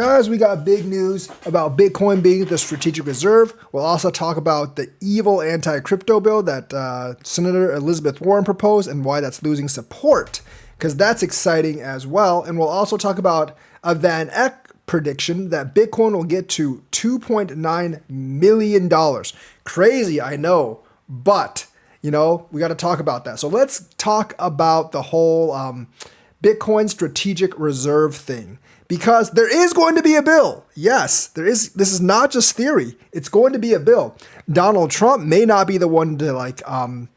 Guys, we got big news about Bitcoin being the strategic reserve. We'll also talk about the evil anti-crypto bill that Senator Elizabeth Warren proposed and why that's losing support, because that's exciting as well. And we'll also talk about a Van Eck prediction that Bitcoin will get to $2.9 million. Crazy, I know, but, we got to talk about that. So let's talk about the whole Bitcoin strategic reserve thing. Because there is going to be a bill. Yes, there is. This is not just theory. It's going to be a bill. Donald Trump may not be the one to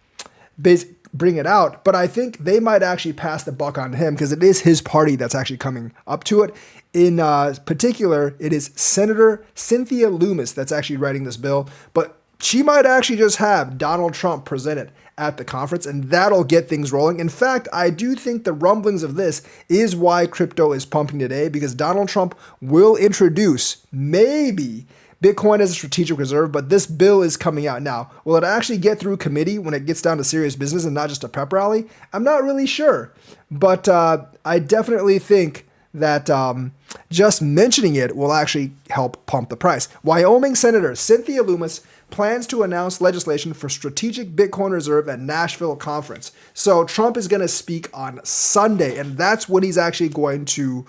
bring it out, but I think they might actually pass the buck on him because it is his party that's actually coming up to it. In particular, it is Senator Cynthia Lummis that's actually writing this bill, but she might actually just have Donald Trump present it at the conference, and that'll get things rolling. In fact, I do think the rumblings of this is why crypto is pumping today, because Donald Trump will introduce maybe Bitcoin as a strategic reserve, but this bill is coming out now. Will it actually get through committee when it gets down to serious business and not just a pep rally? I'm not really sure, but I definitely think that just mentioning it will actually help pump the price. Wyoming Senator Cynthia Lummis plans to announce legislation for strategic Bitcoin reserve at Nashville conference. So Trump is going to speak on Sunday, and that's when he's actually going to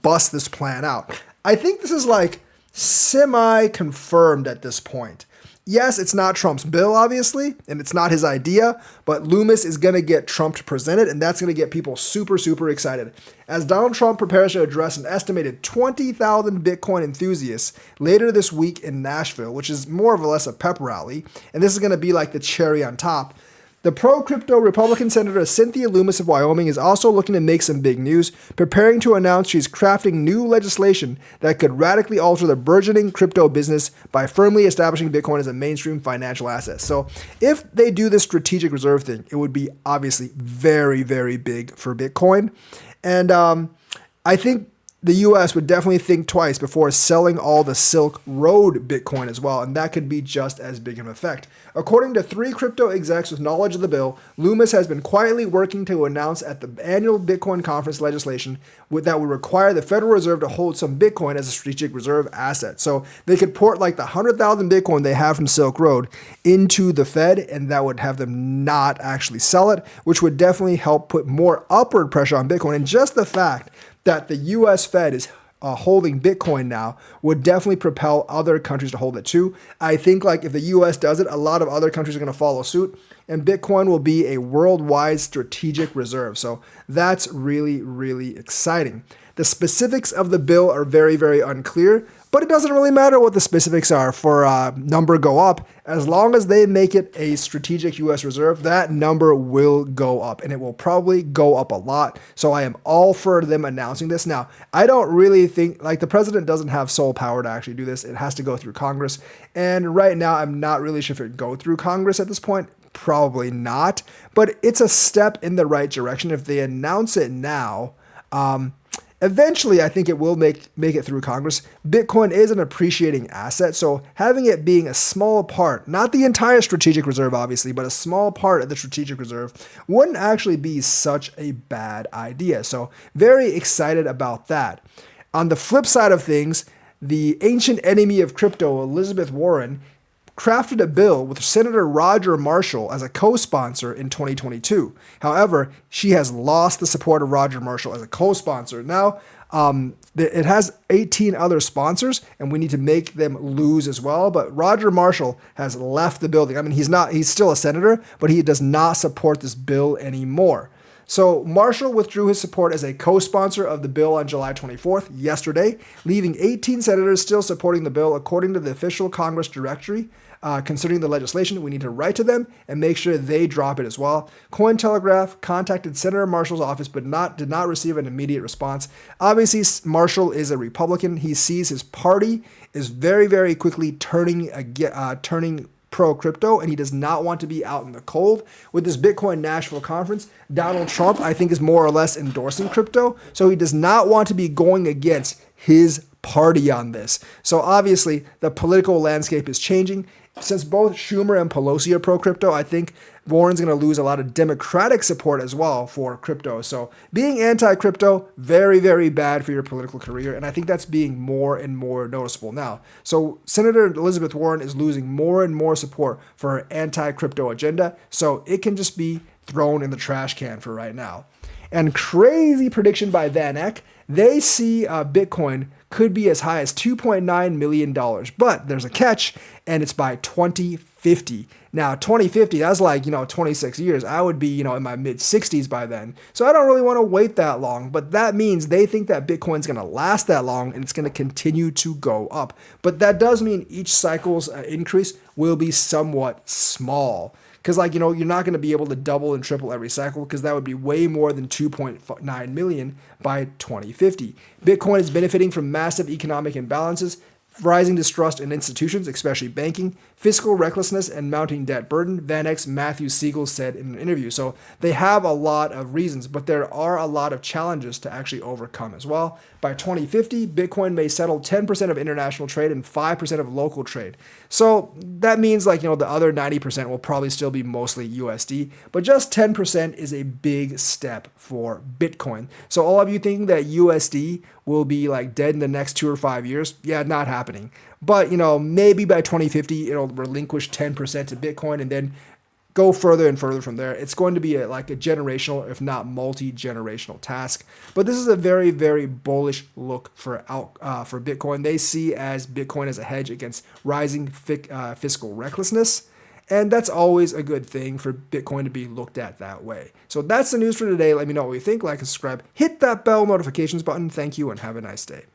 bust this plan out. I think this is like semi-confirmed at this point. Yes, it's not Trump's bill, obviously, and it's not his idea, but Lummis is going to get Trump to present it, and that's going to get people super, super excited. As Donald Trump prepares to address an estimated 20,000 Bitcoin enthusiasts later this week in Nashville, which is more or less a pep rally, and this is going to be like the cherry on top. The pro-crypto Republican Senator Cynthia Lummis of Wyoming is also looking to make some big news, preparing to announce she's crafting new legislation that could radically alter the burgeoning crypto business by firmly establishing Bitcoin as a mainstream financial asset. So if they do this strategic reserve thing, it would be obviously very, very big for Bitcoin. And I think the U.S. would definitely think twice before selling all the Silk Road Bitcoin as well, and that could be just as big an effect. According to 3 crypto execs with knowledge of the bill, Lummis has been quietly working to announce at the annual Bitcoin conference legislation that would require the Federal Reserve to hold some Bitcoin as a strategic reserve asset. So they could port like the 100,000 Bitcoin they have from Silk Road into the Fed, and that would have them not actually sell it, which would definitely help put more upward pressure on Bitcoin. And just the fact that the U.S. Fed is holding Bitcoin now would definitely propel other countries to hold it too. I think like if the U.S. does it, a lot of other countries are going to follow suit, and Bitcoin will be a worldwide strategic reserve. So that's really, really exciting. The specifics of the bill are very, very unclear, but it doesn't really matter what the specifics are for number go up. As long as they make it a strategic U.S. reserve, that number will go up, and it will probably go up a lot. So I am all for them announcing this. Now, I don't really think, like the president doesn't have sole power to actually do this. It has to go through Congress. And right now, I'm not really sure if it would go through Congress at this point. Probably not, but it's a step in the right direction. If they announce it now, eventually, I think it will make it through Congress. Bitcoin is an appreciating asset, so having it being a small part, not the entire strategic reserve, obviously, but a small part of the strategic reserve wouldn't actually be such a bad idea. So very excited about that. On the flip side of things, the ancient enemy of crypto, Elizabeth Warren, crafted a bill with Senator Roger Marshall as a co-sponsor in 2022. However, she has lost the support of Roger Marshall as a co-sponsor. Now, it has 18 other sponsors, and we need to make them lose as well. But Roger Marshall has left the building. I mean, he's still a senator, but he does not support this bill anymore. So Marshall withdrew his support as a co-sponsor of the bill on July 24th, yesterday, leaving 18 senators still supporting the bill. According to the official Congress directory concerning the legislation, we need to write to them and make sure they drop it as well. Cointelegraph contacted Senator Marshall's office but did not receive an immediate response. Obviously, Marshall is a Republican. He sees his party is very, very quickly turning pro-crypto, and he does not want to be out in the cold. With this Bitcoin Nashville conference, Donald Trump, I think, is more or less endorsing crypto, so he does not want to be going against his party on this. So obviously, the political landscape is changing. since both Schumer and Pelosi are pro-crypto, I think Warren's going to lose a lot of Democratic support as well for crypto. So being anti-crypto, very, very bad for your political career. And I think that's being more and more noticeable now. So Senator Elizabeth Warren is losing more and more support for her anti-crypto agenda. So it can just be thrown in the trash can for right now. And crazy prediction by Van Eck, they see Bitcoin could be as high as $2.9 million. But there's a catch, and it's by 2050. Now, 2050, that's like, 26 years. I would be, in my mid-60s by then. So I don't really want to wait that long. But that means they think that Bitcoin's going to last that long, and it's going to continue to go up. But that does mean each cycle's increase will be somewhat small. Because, you're not going to be able to double and triple every cycle because that would be way more than 2.9 million by 2050. Bitcoin is benefiting from massive economic imbalances, rising distrust in institutions, especially banking, fiscal recklessness, and mounting debt burden, Van Eck's Matthew Siegel said in an interview. So they have a lot of reasons, but there are a lot of challenges to actually overcome as well. By 2050, Bitcoin may settle 10% of international trade and 5% of local trade. So that means the other 90% will probably still be mostly USD, but just 10% is a big step for Bitcoin. So all of you thinking that USD will be dead in the next 2 or 5 years, yeah, not happening. But, maybe by 2050, it'll relinquish 10% to Bitcoin and then go further and further from there. It's going to be a generational, if not multi-generational task. But this is a very, very bullish look for Bitcoin. They see as Bitcoin as a hedge against rising fiscal recklessness. And that's always a good thing for Bitcoin to be looked at that way. So that's the news for today. Let me know what you think. Like and subscribe. Hit that bell notifications button. Thank you and have a nice day.